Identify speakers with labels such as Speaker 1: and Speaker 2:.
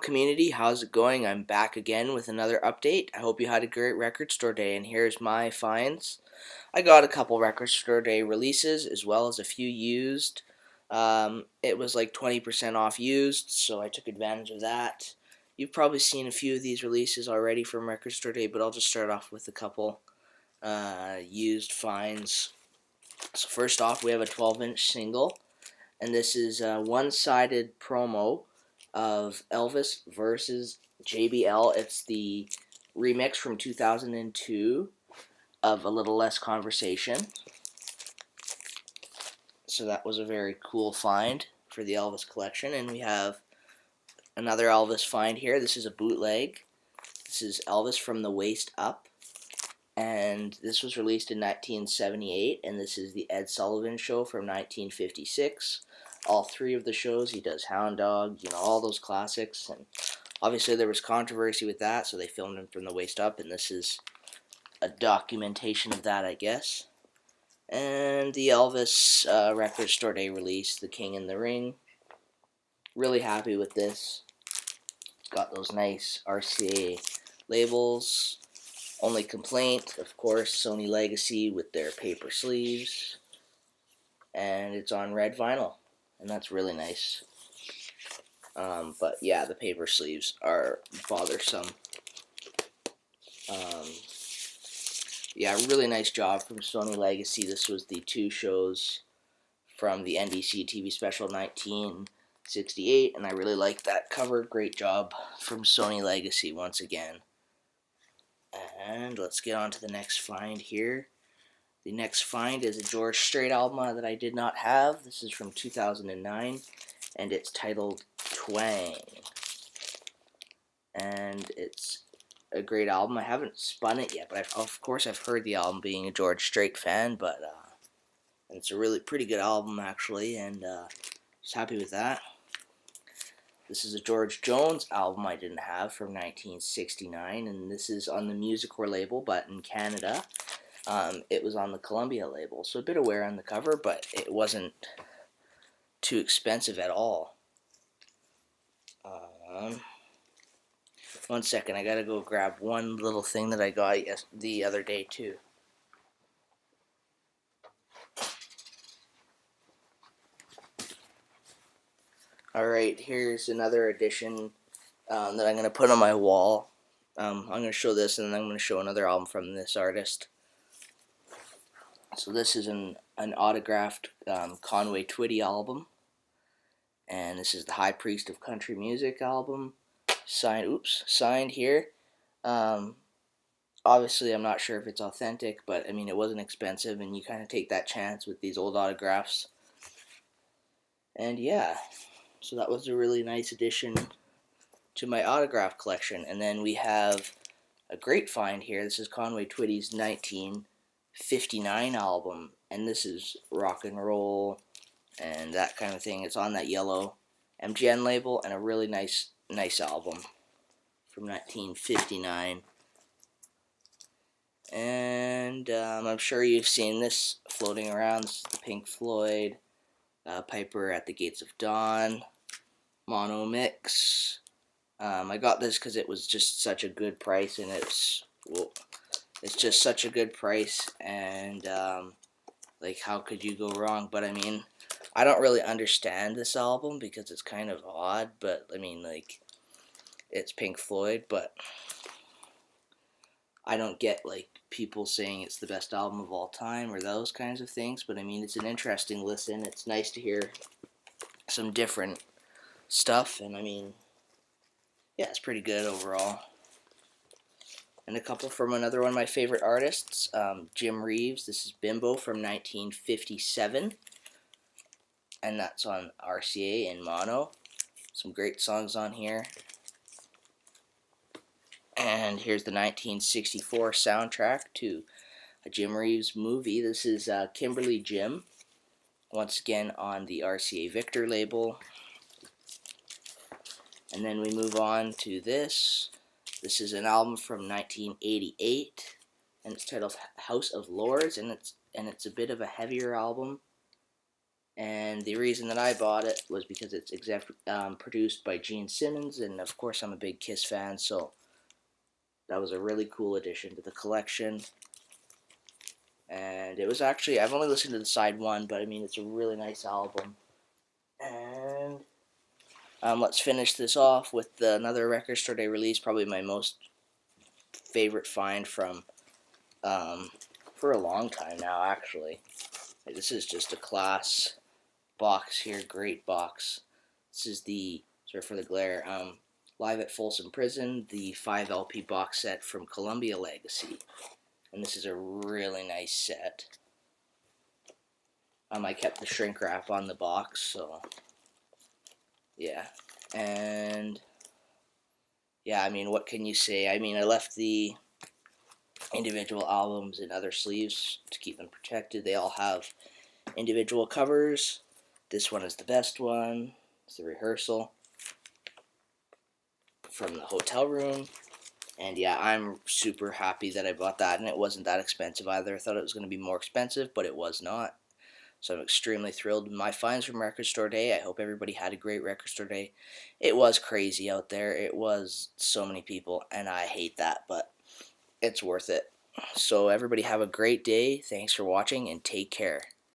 Speaker 1: community, how's it going? I'm back again with another update. I hope you had a great record store day, and here's my finds. I got a couple record store day releases as well as a few used. It was like 20% off used, so I took advantage of that. You've probably seen a few of these releases already from record store day, but I'll just start off with a couple used finds. So first off, we have a 12-inch single, and this is a one-sided promo of Elvis versus JBL. It's the remix from 2002 of A Little Less Conversation. So that was a very cool find for the Elvis collection. And we have another Elvis find here. This is a bootleg. This is Elvis from the Waist Up. And this was released in 1978. And this is the Ed Sullivan Show from 1956. All three of the shows, he does Hound Dog, all those classics. And obviously there was controversy with that, so they filmed him from the waist up, and this is a documentation of that, I guess. And the Elvis Record Store Day release, The King in the Ring. Really happy with this. It's got those nice RCA labels. Only complaint, of course, Sony Legacy with their paper sleeves. And it's on red vinyl. And that's really nice. But yeah, the paper sleeves are bothersome. Yeah, really nice job from Sony Legacy. This was the two shows from the NBC TV special 1968, and I really like that cover. Great job from Sony Legacy once again. And let's get on to the next find here. The next find is a George Strait album that I did not have. This is from 2009, and it's titled Twang. And it's a great album. I haven't spun it yet, but of course I've heard the album, being a George Strait fan, but it's a really pretty good album, actually, and just happy with that. This is a George Jones album I didn't have from 1969, and this is on the Musicor label, but in Canada, it was on the Columbia label, so a bit of wear on the cover, but it wasn't too expensive at all. One second, I gotta go grab one little thing that I got the other day too. Alright, here's another edition that I'm gonna put on my wall. I'm gonna show this, and then I'm gonna show another album from this artist. So this is an autographed Conway Twitty album, and this is the High Priest of Country Music album, signed here. Obviously, I'm not sure if it's authentic, but I mean, it wasn't expensive, and you kind of take that chance with these old autographs. And yeah, so that was a really nice addition to my autograph collection. And then we have a great find here. This is Conway Twitty's 1959 album, and this is rock and roll and that kind of thing. It's on that yellow MGN label, and a really nice album from 1959. And I'm sure you've seen this floating around. This is the Pink Floyd Piper at the Gates of Dawn mono mix. I got this because it was just such a good price, and it's just such a good price, and like, how could you go wrong? But I mean, I don't really understand this album because it's kind of odd, but I mean, like, it's Pink Floyd, but I don't get, like, people saying it's the best album of all time or those kinds of things, but I mean, it's an interesting listen. It's nice to hear some different stuff, and I mean, yeah, it's pretty good overall. And a couple from another one of my favorite artists, Jim Reeves. This is Bimbo from 1957, and that's on RCA in mono. Some great songs on here. And here's the 1964 soundtrack to a Jim Reeves movie. This is Kimberly Jim, once again on the RCA Victor label. And then we move on to this. This is an album from 1988, and it's titled House of Lords, and it's a bit of a heavier album. And the reason that I bought it was because it's produced by Gene Simmons, and of course I'm a big Kiss fan, so that was a really cool addition to the collection. And it was actually, I've only listened to the side one, but I mean, it's a really nice album. And let's finish this off with another Record Store Day release, probably my most favorite find from for a long time now, actually. This is just a class box here, great box. This is the, sorry for the glare, Live at Folsom Prison, the 5 LP box set from Columbia Legacy. And this is a really nice set. I kept the shrink wrap on the box, so yeah. And yeah, I mean, what can you say? I mean, I left the individual albums in other sleeves to keep them protected. They all have individual covers. This one is the best one. It's the rehearsal from the hotel room. And yeah, I'm super happy that I bought that, and it wasn't that expensive either. I thought it was going to be more expensive, but it was not. So I'm extremely thrilled with my finds from Record Store Day. I hope everybody had a great Record Store Day. It was crazy out there. It was so many people, and I hate that, but it's worth it. So everybody have a great day. Thanks for watching, and take care.